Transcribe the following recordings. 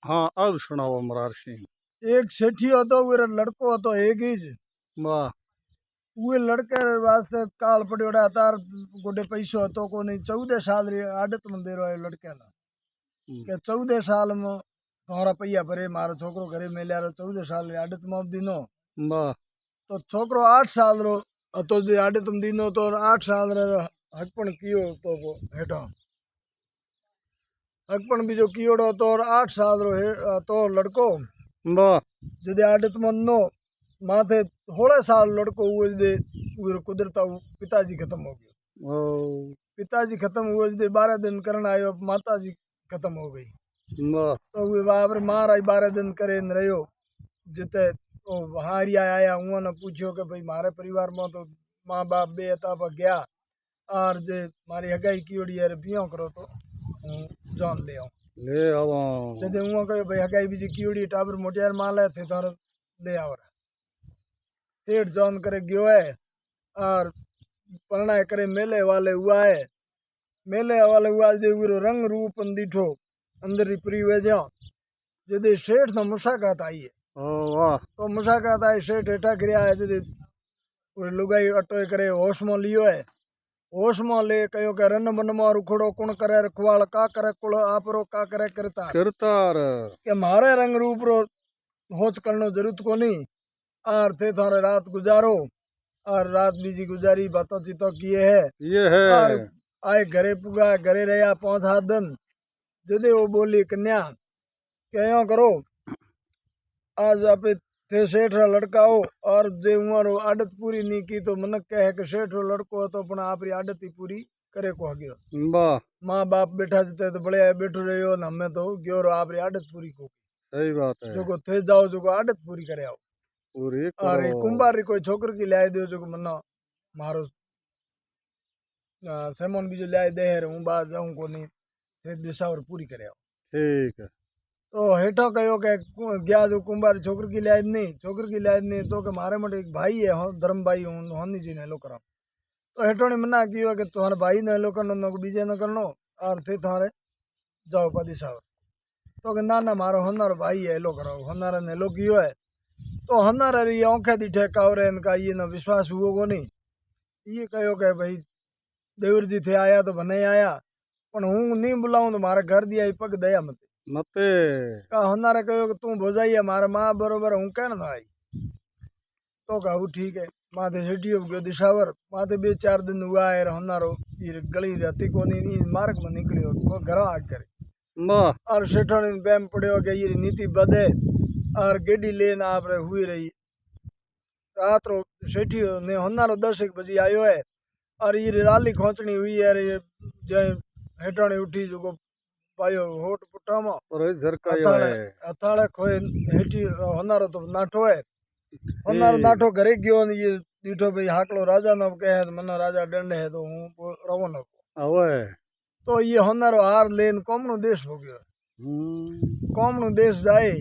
हाँ अब सुनाओ मरार सिंह। एक सेठी होतो वो लड़को होतो एक ही ज। वाह। वो लड़के वास्ते काल पड़ियोड़ा तार गोडे पैसो होतो को नहीं 14 साल री आदत में दे रहा है लड़के ना के 14 साल में तोहरा पैया भरे मारो छोकरो घरे मेल्या रो 14 साल री आदत में दिनो वाह। तो छोकरो 8 साल रो तो जे आदत में दिनो तो 8 साल रे हकपण कियो तो वो हेठो हकपण बीजो कियोड़ो तो 8 साल रो तो लड़को वाह। जदे आदत में नो माथे 16 साल लड़को हुए जदे वो कुदरता पिताजी खत्म हो गयो। ओ। पिताजी खत्म हुए जदे 12 दिन करन आयो माता जी खत्म हो गई। वाह। तो वे बाबर मार आई 12 दिन करे न रहो जिते ओ हारिया आया उन्होंने पूछो कि भाई मारे परिवार में तो माँ बाप बे था पर गया और जे मारी हगाई कीड़ी है बियो करो तो जान ले आओ ले आओ। जदे उहो कहो भाई हगाई बीजी कीड़ी टाबर मोटियार माल है थे तार ले आओ सेठ जॉन करे गयो है और परणाय करे मेले वाले हुआ है मेले वाले हुआ जे वीरो रंग रूप दीठो अंदर ही प्री वे जा जदे सेठ न मुसाकात आई है ओ वाह। तो मुसाकात आई सेठ हेठा गिरया है जदे वो लुगाई अटो करे होश में लियो है होश में ले कहो के रन मन में रुखड़ो कुण करे रखवाल का करे कुल आपरो का करे करता करतार के मारे रंग रूप रो होच करनो जरूरत कोनी और थे थारे रात गुजारो और रात बीजी गुजारी बातों चीतों किए है ये है। और आए घरे पुगा घरे रहा 5-7 दिन जदे वो बोली कन्या क्या करो आज आप थे सेठ रा लड़का हो और जे उमारो आदत पूरी नहीं की तो मनक कहे कि सेठ रो लड़को हो तो अपना आप री आदत ही पूरी करे को गयो। वाह। माँ बाप बैठा जते तो बड़े बैठो रहो न हमें तो गयो रो आप री आदत पूरी को सही बात है। जो को थे जाओ जो को आदत पूरी करे आओ पूरी और करो। कुंभार री कोई छोकर की लाई दो जो को मनो मारो सेमोन बीजो लाई दे है हूँ बात जाऊँ को नहीं थे दिशा और पूरी करे आओ। ठीक है। तो हेठो कहो के गया जो कुंभार छोकर की लायद नहीं तो के मारे मटे एक भाई है धर्म भाई होनी जी ने लो करा तो हेठो ने मना कियो कि तुम्हारे भाई ने लो करनो न बीजे न करनो और थे तुम्हारे जाओ पदी साहब तो के ना मारो हनार भाई है लो करो हनार ने लो कियो है तो हनार री आंखें दिठे कावरे इनका ये न विश्वास हुओ को नहीं ये कहो के भाई देवर जी थे आया तो बने आया पण हूँ नहीं बुलाऊं तो मारे घर दिया पग दया मत मते का हनारे कहो कि तू भोजाई है मारे माँ बरोबर हूँ कहन भाई तो कहू ठीक है माथे सिटी गयो दिशावर माथे 2-4 दिन हुआ है हनारो ये गली रहती को नहीं मार्ग में निकलियो तो घर आग करे वाह। और सेठो ने बैम पड़े कि ये नीति बदे और गेडी लेन आप हुई रही रात रो सेठी ने हनारो 10-1 बजे आयो है और ये राली खोचनी हुई है जय हेठाणी उठी जो पायो होट पुटा में और झरका अथाड़े है। अथाड़े खोए हेठी हनारो तो नाठो है हनारो नाठो घरे गयो ने ये दीठो भाई हाकलो राजा न कहे तो मनो राजा डंडे है तो हूँ रवो आवे तो ये हनारो हार लेन कोमनो देश हो गयो कोमनो देश जाए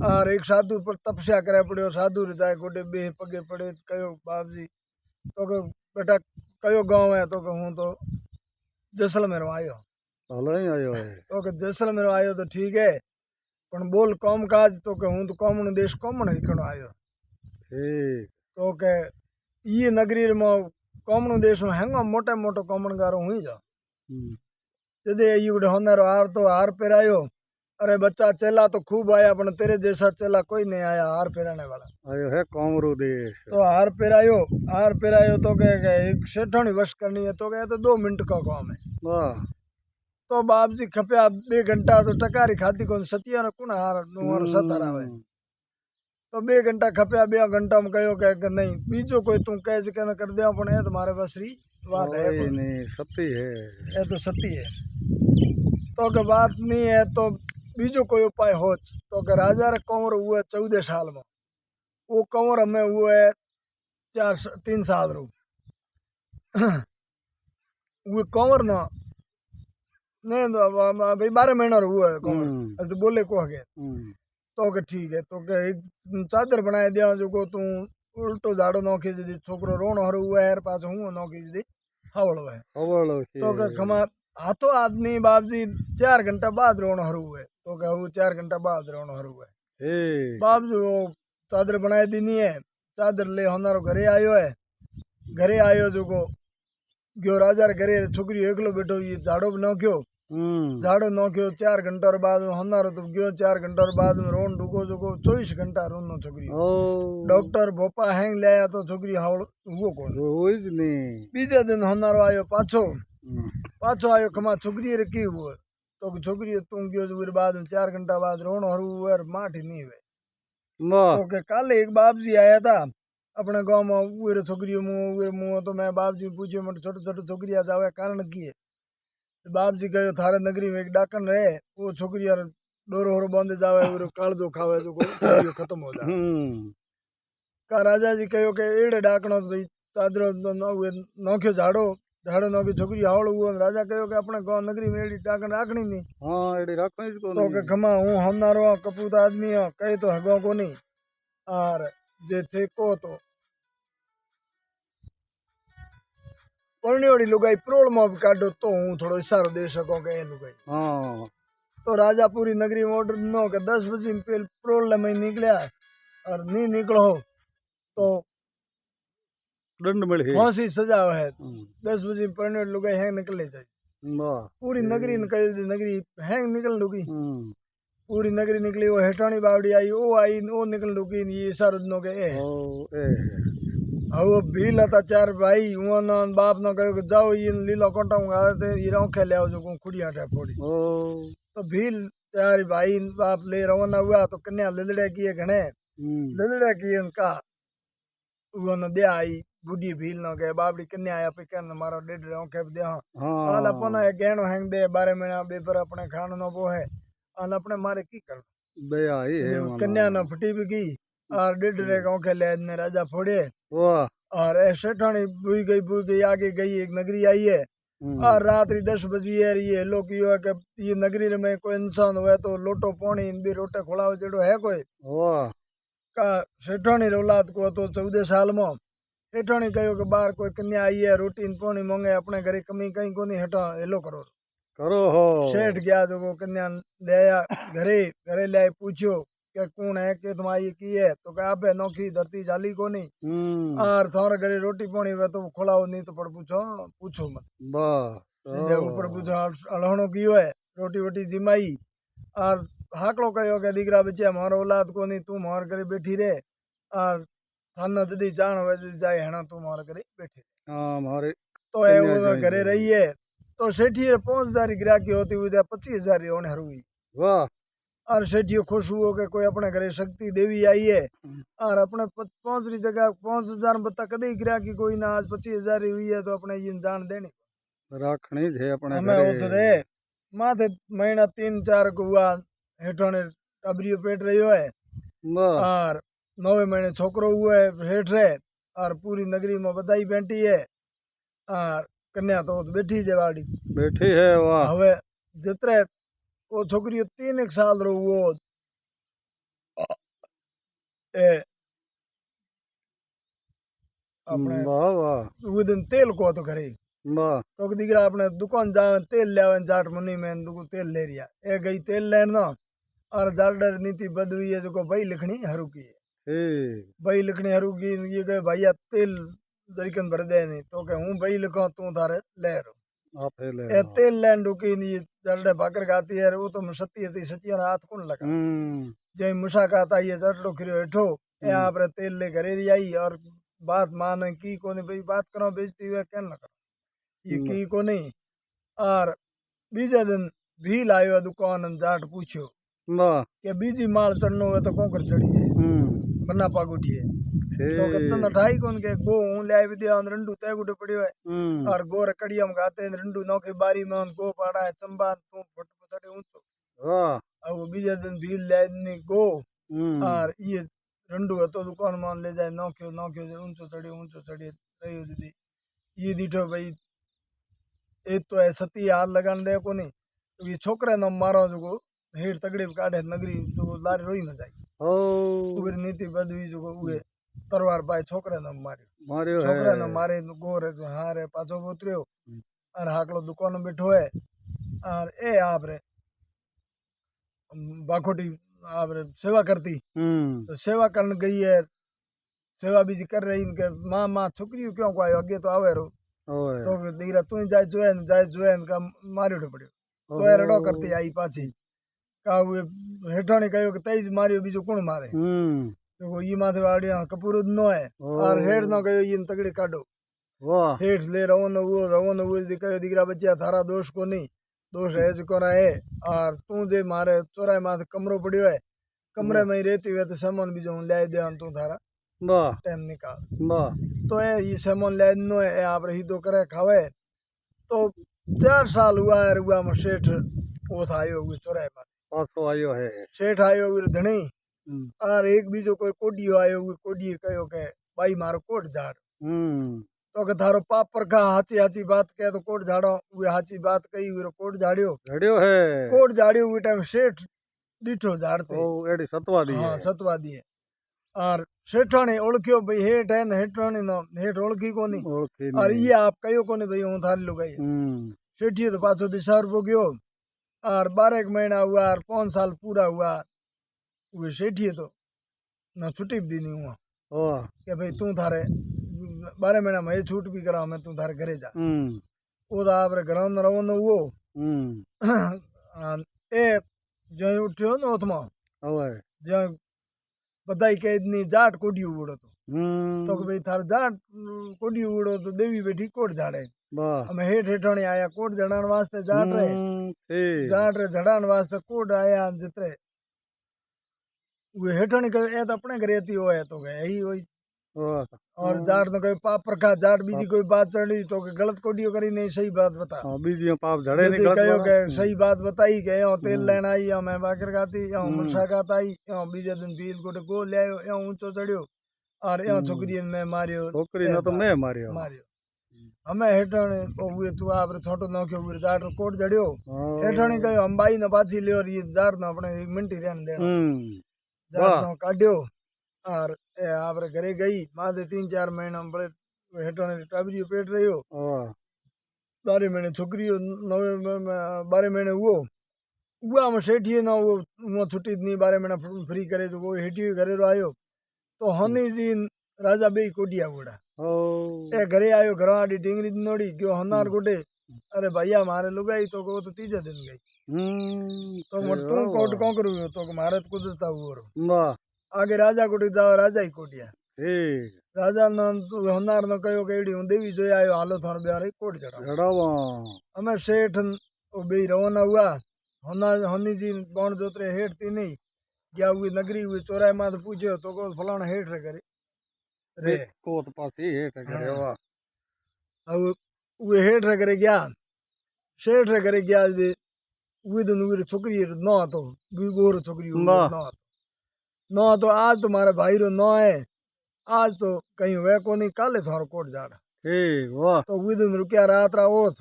और एक साधु पर तपस्या करे पड़ो साधु रे जाए गोडे बे पगे पड़े कहो बाप जी तो के बेटा कयो गांव है तो के हूँ तो जैसलमेर आयो भलो ही आयो है। तो के जैसलमेर आयो तो ठीक है पण बोल कौम काज तो के हूँ तो कोमनो देश कोमनो हिकणो आयो ठीक। तो के ये नगरी में कोमनो देश में हेंगो मोटे मोटो कोमन गारो हुई जा जदे ये उड़े होनारो हार तो हार पेरायो अरे बच्चा चेला तो खूब आया पण तेरे जैसा चेला कोई नहीं आया हार पेराने वाला आयो है कोमरू देश। तो हार पेरायो तो के एक सेठोनी वश करनी है तो के तो 2 मिनट का काम है वाह। तो बाप जी खपया 2 घंटा तो टकारी खाती कौन सतिया न कुण हार नुआर सत हरावे तो 2 घंटा खपया 2 घंटा में कहो के नहीं बीजो कोई तू कह के न कर दे पण है तुम्हारे बसरी बात है कोई नहीं सती है। ये तो सती है तो के बात नहीं है तो बीजो कोई उपाय हो तो के राजा रे कंवर हुए 14 साल में वो कंवर हमें हुए 3 साल रो वो कंवर ना नहीं तो भाई 12 महीना रो हुआ है कंवर तो बोले को आगे तो के ठीक है तो के एक चादर बनाए दिया जो को तू उल्टो झाड़ो नौकी जदी छोकरो रोण हर हुआ है पास हूं नौकी जदी हवल है तो के खमा हाथों आदमी बाप जी 4 घंटा बाद रोण हर हुए तो क्या वो 4 घंटा बाद रहनो हरू है ठीक बाप जो वो चादर बनाए दी नहीं है चादर ले हमारो घरे आयो है घरे आयो जो को गयो राजा रे घरे छोकरी एकलो बैठो ये झाड़ो भी नोख्यो झाड़ो नोख्यो 4 घंटा और बाद में हमारो तो गयो 4 घंटा और बाद में रोन ढुको जो को 24 घंटा रोनो छोकरी ओ डॉक्टर भोपा हैंग ले आया तो छोकरी हावड़ हुओ कोन रोज नहीं बीजे दिन हमारो आयो पाछो पाछो आयो खमा छोकरी रे की हुआ तो छोकरी तुम गयो जो बाद में 4 घंटा बाद रोन हरू और माठी नहीं हुए वाह तो के कल एक बाप जी आया था अपने गांव में उरे छोकरी मुँह तो मैं बाप जी पूछ्यो मैं छोटे छोटे छोकरी जावे कारण की है बाप जी कहो थारे नगरी में एक डाकन रहे वो छोकरी यार डोरो होरो बांधे जावे उरे कालजो खावे जो छोकरी खत्म हो जाए का राजा जी कहो के एड़े डाकनो भाई चादरो नोख्यो झाड़ो झाड़ो नोखी छोकरी हावड़ हुआ राजा कहो के अपने गांव नगरी में एड़ी डाकन राखनी नहीं हाँ एडी राखनी ज तो कोनी के खमा हूँ हमनारो कपूत आदमी हो कहे तो हगो को नहीं और जे थे को तो परणी लुगाई प्रोल में भी काढो तो हूँ थोड़ो इशारो दे सको के लुगाई हाँ तो राजा पूरी नगरी में ऑर्डर नो के 10 बजे में पेल प्रोल में निकलिया और नहीं निकलो तो दंड मिले फांसी सजा है 10 बजे में परणी लुगाई हैंग निकले जाए वाह पूरी नगरी नगरी हैंग निकल लुगी पूरी नगरी निकली वो हेठानी बावड़ी आई वो निकल लुगी ये इशारो नो के ए ओ ए वो भील था 4 भाई उन बाप ने कहो कि जाओ ये लीलो कोटा गाते ये औखे ले आओ जो खुड़िया टे फोड़ी ओ तो भील 4 भाई बाप ले रवाना हुआ तो कन्या लिलड़े किए घने लिलड़े किए उनका उन दे आई बुढ़ी भील न गए बाबड़ी कन्या आया पे कहने मारो डेढ़ औखे दे हां अपन गहनो हैंग दे बारे में बेपर अपने खान न वो है अन अपने मारे की कर बे आई है कन्या न फटी भी की और डेढ़ रे औखे ले ने राजा फोड़े वाह और ऐसे ठाणी बुई गई आगे गई एक नगरी आई है और रात्रि 10 बजी है ये लोग यो है कि ये नगरी में कोई इंसान हुआ तो लोटो पानी इन भी रोटे खोलाओ जेड़ो है कोई वाह का सेठानी औलाद को तो 14 साल में सेठानी कहो कि बाहर कोई कन्या आई है रोटी इन पानी मांगे अपने घरे कमी कहीं को नहीं हटा हेलो करो करो हो सेठ गया जो को कन्या ले आया घरे घरे ले आए पूछो के कौन है के तुम्हारी की है तो क्या आप नौखी धरती जाली को नहीं और थारे घरे रोटी पानी वे तो खोलाओ नहीं तो पर पूछो मत वाह ऊपर पूछो अड़हणो कियो है रोटी वोटी जिमाई और हाकड़ो कहो के दीकरा बच्चे मारो औलाद को नहीं तू मार करे बैठी रे और थाना जदी जान हो जाए है तू मार करे बैठी हाँ हमारे तो है वो घरे रही है तो सेठी 5000 ग्राहकी होती हुई 25,000 होने हरुई वाह और सेठियो खुश हुआ के कोई अपने घरे शक्ति देवी आई है और अपने 5 जगह 5,000 बता कदे ग्राहकी कोई ना आज 25,000 हुई है तो अपने ये जान देनी राखनी थे अपने हमें उधरे माथे महीना 3-4 को हुआ हेठोने टबरियो पेट रही है और 9 महीने छोकरो हुआ है हेठ रे और पूरी नगरी में बधाई बैठी है और कन्या तो बैठी है वाड़ी बैठी है वाह हवे जितरे वो छोकरी 3 साल रो वो ए अपने वाह वाह वो दिन तेल को तो करे वाह तो दिखरा अपने दुकान जावे तेल ले आवे जाट मुनी में दुकान तेल ले रिया ए गई तेल लेन ना और जालडर नीति बदवी है जो भाई लिखनी हरू की ठीक भाई लिखनी हरू की ये कहे भैया तेल जरिकन भर दे नहीं तो के हूं भाई लिखो तू थारे ले रो आप ले ए तेल लेन डुकी नहीं जालडे भाकर गाती है वो तो सती थी सचिया हाथ कौन लगा जय मुसा कहता ये जटड़ो खिरो हेठो यहाँ पर तेल ले घरे रही आई और बात माने की को नहीं भाई बात करो बेचती हुए कहने लगा ये की को नहीं और बीजे दिन भी लायो दुकान जाट पूछो के बीजी माल चढ़नो है तो कौन कर चढ़ी जाए बना पाग उठिए तो कतन अठाई कौन के गो हूं ले विद्या रंडू तय गुटे पड़ियो है और गो रकड़िया में गाते रंडू नौके बारी में गो पाड़ा है चंबा तू फट फटे ऊंचो अब वो बीजे दिन भील ले नहीं गो और ये रंडू है तो दुकान मान ले जाए नौक्यो नौक्यो ऊंचो चढ़ी रही दीदी ये दीठो भाई एक तो है सती हाथ लगान दे को नहीं तो ये छोकरे न मारो जो हेर तगड़े काढ़े नगरी जो लारी रोई न जाए उगर नीति बदवी जो उगे तरवार पाए छोकरे न मारियो छोकरे न मारे गोर हाँ रे पाछो उतरियो और हाकलो दुकान में बैठो है और ए आप रे बाखोटी आपने सेवा करती हम्म तो सेवा करने गई है सेवा बीजी कर रही इनके माँ माँ छोकरी क्यों को आयो अगे तो आवे रो ओए तो दीरा तू जाए जोए का मारियो पड़ियो तो ओहो रड़ो करती आई पाछी का हुए हेठा ने कहो कि तेज मारियो बीजो कौन मारे तो ये माथे वाड़िया कपूर नो है और हेठ न कहो ये तगड़ी काटो वाह हेठ ले रवो न वो कहो दीकरा बच्चा थारा दोष को नहीं दोष है जो कोरा है और तू जे मारे चोराई माथे कमरो पड़ियो है कमरे में ही रहती हुए तो सामान बीजो हूँ ले दे तू थारा वाह टाइम निकाल वाह तो ये सामान ले नो है आप रही तो करे खावे तो 4 साल हुआ है रुआ में सेठ वो था आयो हुए चोराई माथे पाछो आयो है सेठ आयो हुए धणी और एक बीजो कोई कोडियो आयो हुए कोडी कहो के भाई मारो कोट झाड़ तो के थारो पाप पर का हाची हाची बात कहे तो कोट झाड़ो वे हाची बात कही वे कोट झाड़ियो झड़ियो है कोट झाड़ियो वे टाइम सेठ डीठो झाड़ते ओ एडी सतवादी हाँ है सतवादी है और सेठाने ओळख्यो भाई हेठ है न हेठाने न हेठ ओळखी कोनी ओळखी और नहीं ये आप कयो कोनी भाई हूं थारी लुगाई सेठियो तो पाछो दिशा रुपो गयो और 12 महीना हुआ और 5 साल पूरा हुआ वे सेठियो तो न छुट्टी भी दी हुआ वाह कि भाई तू थारे 12 महीना में छूट भी करा मैं तू थारे घरे जा वो तो आप घर में रहो न वो ए जो उठ्यो न ओथमा ओए जो बधाई के इतनी जाट कोडी उड़ो तो कि भाई थार जाट कोडी उड़ो तो देवी बेटी कोट झाड़े वाह हमें हेठ हेठाणी आया कोट जड़ान वास्ते जाट ठीक रे जड़ान वास्ते कोट आया जितरे वे हेठाणी कहे ए तो अपने घरे थी हो है तो गए यही होई वाह और जाट ने कहे पाप प्रखा जाट बीजी कोई बात चढ़ी तो के गलत कोडियो करी नहीं सही बात बता बीजियों पाप झड़े नहीं जदी गलत कहो बारा। के सही बात बताई के यो तेल लेना आई यो मैं बाकर खाती यो मुर्सा खाता आई यो बीजे दिन भील कोटे गो ले आयो यो ऊंचो चढ़ियो और यो छोकरी ने मैं मारियो छोकरी ने तो मैं मारियो मारियो हमें हेठाणी हुए तू आप छोटो नोख्यो हुए जाट रो कोट जड़ियो हेठाणी कहो हम बाई ने पाछी लियो और ये जाट ने अपने 1 मिनट ही रहने देना जाट ने काढ्यो और आप घरे गई मादे 3-4 महीना बड़े हेठाणी टाबरियो पेट रहियो 12 महीने छोकरी 12 महीने हुआ में सेठिए ना वो छुट्टी नहीं 12 महीना फ्री करे तो वो हेठियो घरे रो आयो तो हनी जी राजा बे कोडिया उड़ा ए घरे आयो घर आडी डिंगरी नोड़ी गयो हनार गोटे अरे भैया मारे लुगाई तो वो तो तीजे दिन गई तो तू कोट कौन करू तो मारे तो कुदरता हुओ आगे राजा कोटी जाओ राजा ही कोटिया राजा न हनार न कहो के एडी देवी जो आयो हालो थार ब्यारे कोट चढ़ाओ हमें सेठ बे रवाना हुआ हनी जी बौण जोतरे हेठ थी नहीं गया हुई नगरी हुई चौराहे माथ पूछो तो को फलाना हेठ रे करे रे कोत पासी हेठ करे वाह अब वे हेठ रे करे गया सेठ रे करे गया जे वे दिन वे छोकरी न तो गोर छोकरी न तो आज तुम्हारे भाई रो न है आज तो कहीं वे को नहीं काले थारो कोट जाड़ा ठीक वाह तो वे दिन रुकिया रात रा ओथ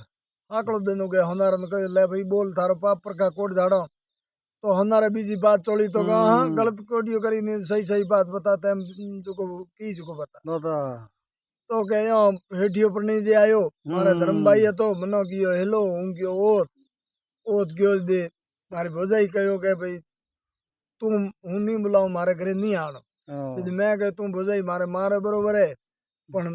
आकड़ो दिन हो गया हनार ने कहे ले भाई बोल थारो पाप पर का कोट जाड़ो तो हनारे बीजी बात चली तो कहा हाँ गलत कोडियो करी नहीं सही सही बात बताते हम जो बता तो कहे यो हेठियो पर नहीं जे आयो मारे धर्म भाई है तो मनो कियो हेलो हूं कियो ओत गयो दे मारी भोजाई कहो के भाई तू हूं नहीं बुलाऊ मारे घरे नहीं आनो यदि मैं कहे तू भोजाई मारे बरोबर है पण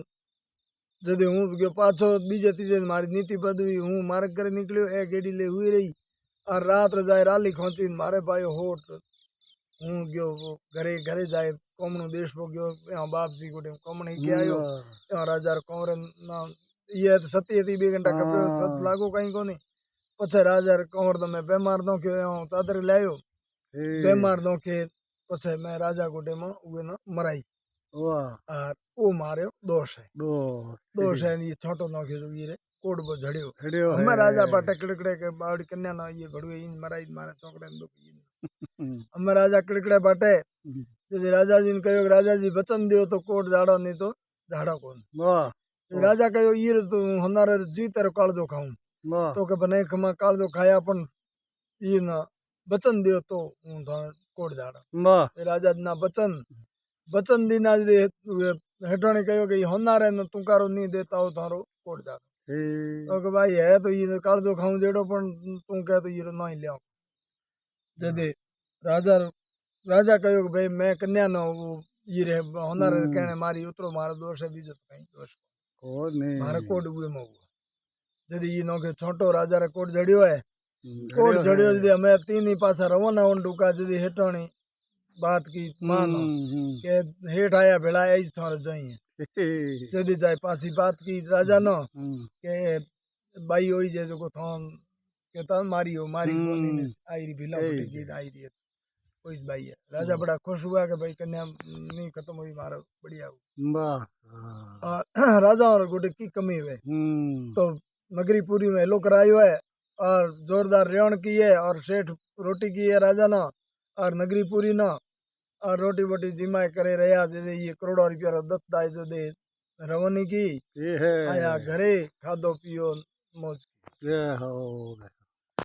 जदि हूं गयो पाछो बीजे तीजे मारी नीति पदवी हूं मारे घरे निकलियो ए गेडी ले हुई रही और रात रो जाए राली खोची मारे पायो होट हूं गयो घरे घरे जाए कोमनो देश पो गयो यहाँ बाप जी गोटे कोमण ही के आयो यहाँ राजा कंवर ना ये तो सती 2 घंटा कप्यो सत लागो कहीं कोनी पछे राजा कंवर तो मैं बेमार दो के यहाँ चादर लायो बेमार दो के पछे मैं राजा गोटे में उगे ना मराई और वो मारे दोष है ये छोटो नौके जो ये कोड बो झड़ियो हमें राजा बाटे किड़कड़े के बावड़ी कन्या ना ये भड़ुए इन मराई मारे चौकड़े दो हमें राजा किड़कड़े बाटे यदि राजा जी ने कहो राजा जी वचन दियो तो कोट झाड़ो नहीं तो झाड़ो कौन राजा कहो ये तो हनारे जी तेरे कालजो खाऊं तो के बने खमा कालजो खाया अपन ये ना वचन दियो तो कोट झाड़ा राजा ना वचन दीना हेठाणी कहो कि हनारे न तुकारो नहीं देता हो थारो कोट झाड़ो तो के भाई है तो ये कालजो खाऊं जेड़ो पण तू कह तो ये नहीं लिया जदे राजा राजा कहो कि भाई मैं कन्या नो ये रे होनार कहने मारी उतरो मारो दोष है बीजो तो कहीं दोष को नहीं मारे कोट हुए में हुआ जदी ये नो के छोटो राजा रे कोट जड़ियो है कोट जड़ियो जदी हमें तीन ही पासा रवाना उन डुका जदी हेटोनी बात की मानो के हेठ आया भेड़ा ऐज थार जाइए जदी जाए पासी बात की राजा नो के बाई होई जे जो को थान के ता मारी हो मारी कोनी ने आई री भिला फटी की आई री कोई बाई है राजा बड़ा खुश हुआ कि भाई कन्या नहीं खत्म हुई मारो बढ़िया हुआ राजा और गोटे की कमी हुए तो नगरी पूरी में हेलो करायो है और जोरदार रेवण की है और सेठ रोटी की है राजा ना और नगरी पूरी ना और रोटी बोटी जिमाए करे रहा दे ये करोड़ों रुपया दत्त दाय जो दे रवनी की ये है आया घरे खादो पियो मौज ये हो